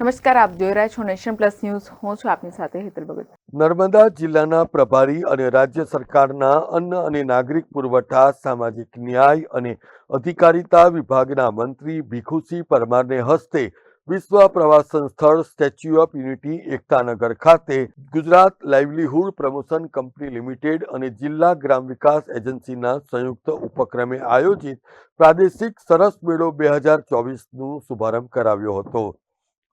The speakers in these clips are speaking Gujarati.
નમસ્કાર, આપ જોઈ રહ્યા છો નેશન પ્લસ ન્યૂઝ. હું છું આપની સાથે હેતલ ભગત. નર્મદા જિલ્લાના પ્રભારી અને રાજ્ય સરકારના અન્ન અને નાગરિક પુરવઠા, સામાજિક ન્યાય અને અધિકારિતા વિભાગના મંત્રી ભીખુસિંહ પરમારને હસ્તે વિશ્વ પ્રવાસન સ્થળ સ્ટેચ્યુ ઓફ યુનિટી એકતાનગર ખાતે Gujarat livelihood promotion company limited અને જિલ્લા ગ્રામ વિકાસ એજન્સીના સંયુક્ત ઉપક્રમે આયોજિત પ્રાદેશિક સરસ મેળો 2024નું શુભારંભ કરાવ્યો હતો.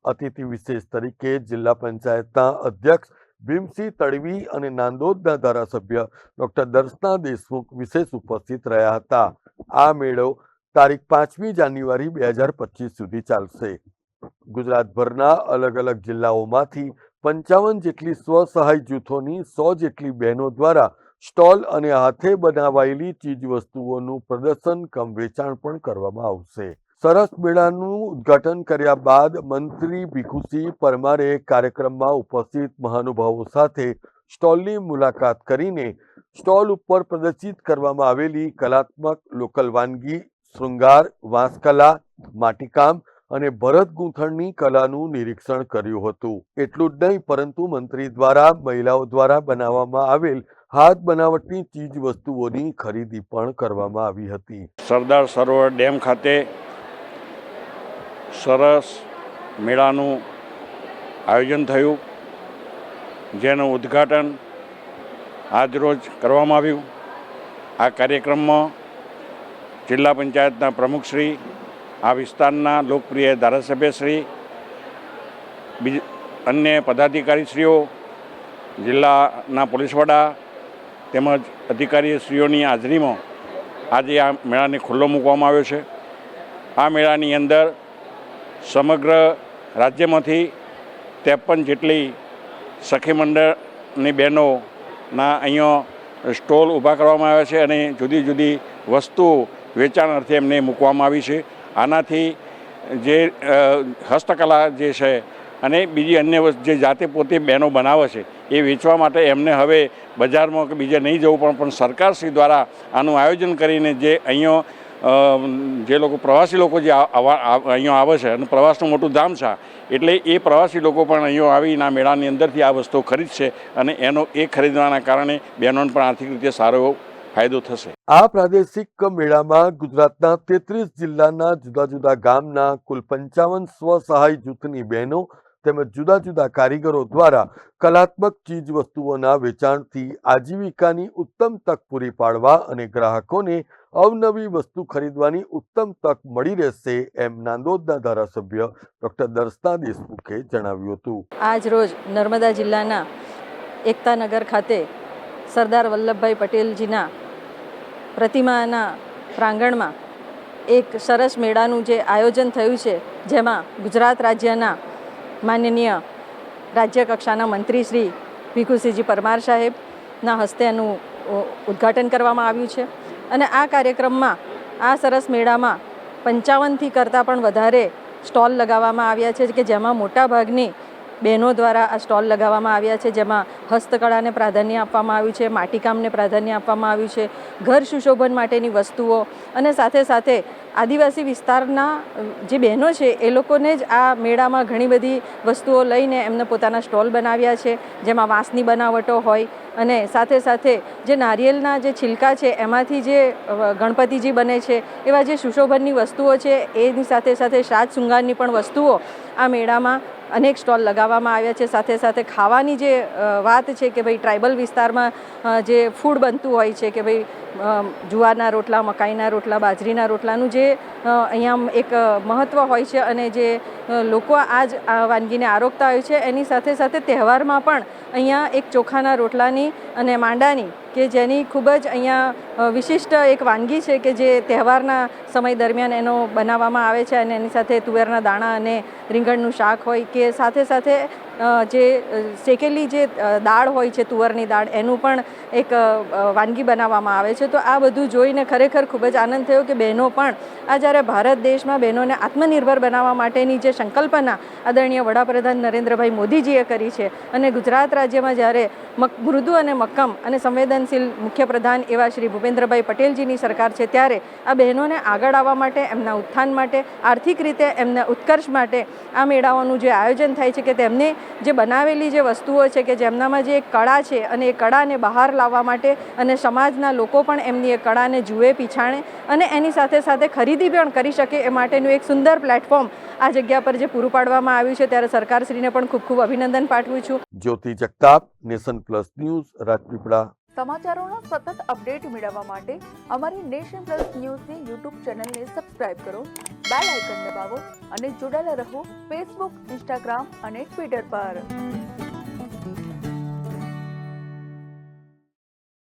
અતિથિ વિશેષ તરીકે જિલ્લા પંચાયતના અધ્યક્ષ ભીમસિંહ તડવી અને નાંદોદના ધારાસભ્ય ડોક્ટર દર્શના દેશમુખ વિશેષ ઉપસ્થિત રહ્યા હતા. આ મેળો તારીખ 5મી જાન્યુઆરી 2025 સુધી ચાલશે. ગુજરાતભરના અલગ અલગ જિલ્લાઓમાંથી 55 જેટલી સ્વસહાય જૂથોની 100 જેટલી બહેનો દ્વારા સ્ટોલ અને હાથે બનાવાયેલી ચીજવસ્તુઓનું પ્રદર્શન કમ વેચાણ પણ કરવામાં આવશે. સરસ મેળાનું ઉદ્ઘાટન કર્યા બાદ મંત્રી ભીખુસિંહ પરમારે કાર્યક્રમમાં ઉપસ્થિત મહાનુભાવો સાથે સ્ટોલની મુલાકાત કરીને સ્ટોલ ઉપર પ્રદર્શિત કરવામાં આવેલી કલાત્મક લોકલ વાનગી, શૃંગાર, વાંસકલા, માટીકામ અને ભરત ગૂંથણની કલાનું નિરીક્ષણ કર્યું હતું. એટલું જ નહીં, પરંતુ મંત્રી દ્વારા મહિલાઓ દ્વારા બનાવવામાં આવેલ હાથ બનાવટની ચીજ વસ્તુઓની ખરીદી પણ કરવામાં આવી હતી. સરદાર સરોવર ડેમ ખાતે સરસ મેળાનું આયોજન થયું, જેનું ઉદ્ઘાટન આજરોજ કરવામાં આવ્યું. આ કાર્યક્રમમાં જિલ્લા પંચાયતના પ્રમુખશ્રી, આ વિસ્તારના લોકપ્રિય ધારાસભ્યશ્રી, અન્ય પદાધિકારીશ્રીઓ, જિલ્લાના પોલીસ વડા તેમજ અધિકારીશ્રીઓની હાજરીમાં આજે આ મેળાને ખુલ્લો મૂકવામાં આવ્યો છે. આ મેળાની અંદર સમગ્ર રાજ્યમાંથી 53 જેટલી સખી મંડળની બહેનોના અહીંયા સ્ટોલ ઊભા કરવામાં આવ્યા છે અને જુદી જુદી વસ્તુઓ વેચાણ અર્થે એમને મૂકવામાં આવી છે. આનાથી જે હસ્તકલા જે છે અને બીજી અન્ય જે જાતે પોતે બહેનો બનાવે છે એ વેચવા માટે એમને હવે બજારમાં કે બીજે નહીં જવું પણ સરકારશ્રી દ્વારા આનું આયોજન કરીને જે અહીંયા જે લોકો પ્રવાસી લોકો જે અહીંયા આવે છે અને પ્રવાસનું મોટું ધામ છે, એટલે એ પ્રવાસી લોકો પણ અહીંયા આવીને આ મેળાની અંદરથી આ વસ્તુ ખરીદશે અને એ ખરીદવાના કારણે બહેનોને પણ આર્થિક રીતે સારો એવો ફાયદો થશે. આ પ્રાદેશિક મેળામાં ગુજરાતના 33 જિલ્લાના જુદા જુદા ગામના કુલ 55 સ્વસહાય જૂથની બહેનો તેમજ જુદા જુદા કારીગરો દ્વારા કલાત્મક ચીજ વસ્તુઓના વેચાણથી આજીવિકાની ઉત્તમ તક પૂરી પાડવા અને ગ્રાહકોને અવનવી વસ્તુ ખરીદવાની ઉત્તમ તક મળી રહેશે, એમ નાંદોદના ધારાસભ્ય ડોક્ટર દર્શના દેશમુખે જણાવ્યું હતું. આજ રોજ નર્મદા જિલ્લાના એકતાનગર ખાતે સરદાર વલ્લભભાઈ પટેલજીના પ્રતિમાના પ્રાંગણમાં એક સરસ મેળાનું જે આયોજન થયું છે, જેમાં ગુજરાત રાજ્યના માનનીય રાજ્ય કક્ષાના મંત્રી શ્રી ભીખુસિંહજી પરમાર સાહેબના હસ્તે એનું ઉદ્ઘાટન કરવામાં આવ્યું છે. અને આ કાર્યક્રમમાં આ સરસ મેળામાં 55થી કરતાં પણ વધારે સ્ટોલ લગાવવામાં આવ્યા છે, કે જેમાં મોટાભાગની બહેનો દ્વારા આ સ્ટોલ લગાવવામાં આવ્યા છે, જેમાં હસ્તકળાને પ્રાધાન્ય આપવામાં આવ્યું છે, માટીકામને પ્રાધાન્ય આપવામાં આવ્યું છે, ઘર સુશોભન માટેની વસ્તુઓ અને સાથે સાથે આદિવાસી વિસ્તારના જે બહેનો છે એ લોકોને જ આ મેળામાં ઘણી બધી વસ્તુઓ લઈને એમને પોતાના સ્ટોલ બનાવ્યા છે, જેમાં વાંસની બનાવટો હોય અને સાથે સાથે જે નારિયેળના જે છિલકા છે એમાંથી જે ગણપતિજી બને છે એવા જે સુશોભનની વસ્તુઓ છે, એની સાથે સાથે સાજ શૃંગારની પણ વસ્તુઓ આ મેળામાં અનેક સ્ટોલ લગાવવામાં આવ્યા છે. સાથે સાથે ખાવાની જે વાત છે કે ભાઈ ટ્રાઇબલ વિસ્તારમાં જે ફૂડ બનતું હોય છે કે ભાઈ જુવારના રોટલા, મકાઈના રોટલા, બાજરીના રોટલાનું જે અહીંયા એક મહત્ત્વ હોય છે અને જે લોકો આ વાનગીને આરોગતા હોય છે, એની સાથે સાથે તહેવારમાં પણ અહીંયા એક ચોખાના રોટલાની અને માંડાની કે જેની ખૂબ જ અહીંયા વિશિષ્ટ એક વાનગી છે કે જે તહેવારના સમય દરમિયાન એનો બનાવવામાં આવે છે અને એની સાથે તુવેરના દાણા અને રીંગણનું શાક હોય કે સાથે સાથે જે શેકેલી જે દાળ હોય છે, તુવરની દાળ, એનું પણ એક વાનગી બનાવવામાં આવે છે. તો આ બધું જોઈને ખરેખર ખૂબ જ આનંદ થયો કે બહેનો પણ આ જ્યારે ભારત દેશમાં બહેનોને આત્મનિર્ભર બનાવવા માટેની જે સંકલ્પના આદરણીય વડાપ્રધાન નરેન્દ્રભાઈ મોદીજીએ કરી છે અને ગુજરાત રાજ્યમાં જ્યારે મૃદુ અને મક્કમ અને સંવેદનશીલ મુખ્યપ્રધાન એવા શ્રી ભૂપેન્દ્રભાઈ પટેલજીની સરકાર છે, ત્યારે આ બહેનોને આગળ આવવા માટે, એમના ઉત્થાન માટે, આર્થિક રીતે એમના ઉત્કર્ષ માટે આ મેળાઓનું જે આયોજન થાય છે કે તેમને જે બનાવેલી જે વસ્તુઓ છે કે જેમનામાં જે એક કળા છે અને એ કળાને બહાર લાવવા માટે અને સમાજના લોકો પણ એમની એ કળાને જુએ, પીછાણે અને એની સાથે સાથે ખરીદી પણ કરી શકે એ માટેનું એક સુંદર પ્લેટફોર્મ આ જગ્યા પર જે પૂરું પાડવામાં આવ્યું છે, ત્યારે સરકારશ્રીને પણ ખૂબ ખૂબ અભિનંદન પાઠવું છું. Jyoti Jagtap, Nation Plus News, Rajpipla. સમાચારોના સતત અપડેટ મેળવવા માટે અમારી નેશન પ્લસ ન્યૂઝની યુટ્યુબ ચેનલને સબસ્ક્રાઇબ કરો, બેલ આઇકન દબાવો અને જોડાયેલા રહો ફેસબુક, ઇન્સ્ટાગ્રામ અને ટ્વિટર પર.